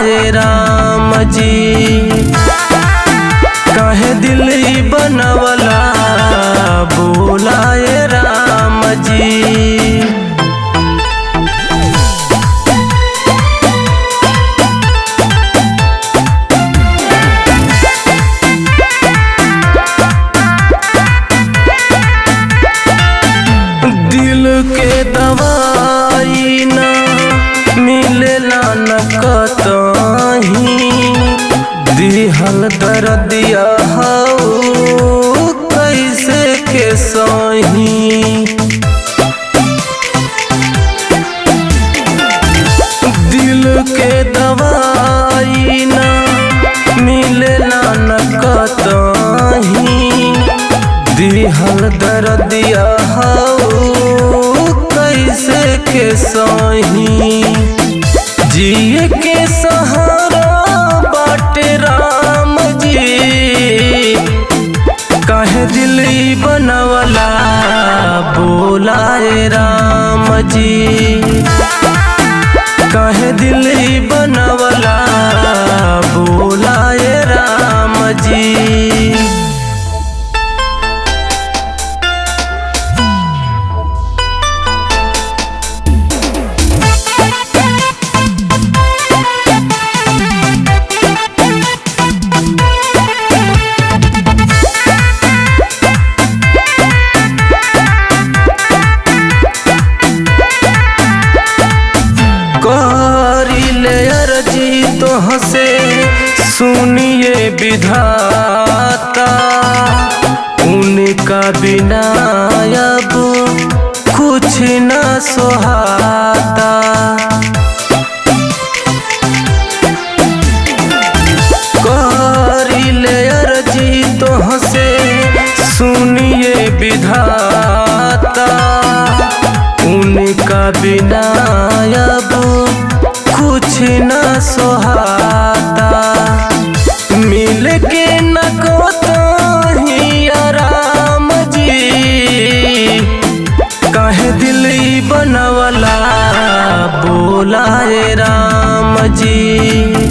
बोलाए राम जी। काहे दिल बनवला बोलाए राम जी। दिल के दवाई ना मिलेला न कतहीं, दिहल दर्दिया हऊ कैसे के सही। दिल के दवाई ना मिलेला न कतहीं, दिहल दर्दिया हऊ कैसे के सही। जिए के सहारा बाटे राम जी, काहे दिल बनवला बोलाए राम जी। काहे दिल बनवला बोलाए राम जी। करिले अर्जी तोहसे सुनिए विधाता, उनका बिना अब कुछ न सोहाता। करिले अर्जी तोहसे सुनिए विधाता, उनका बिना अब कुछ न सोहाता। मिल के न कोताही राम जी, काहे दिल बनवला बोलाए राम जी।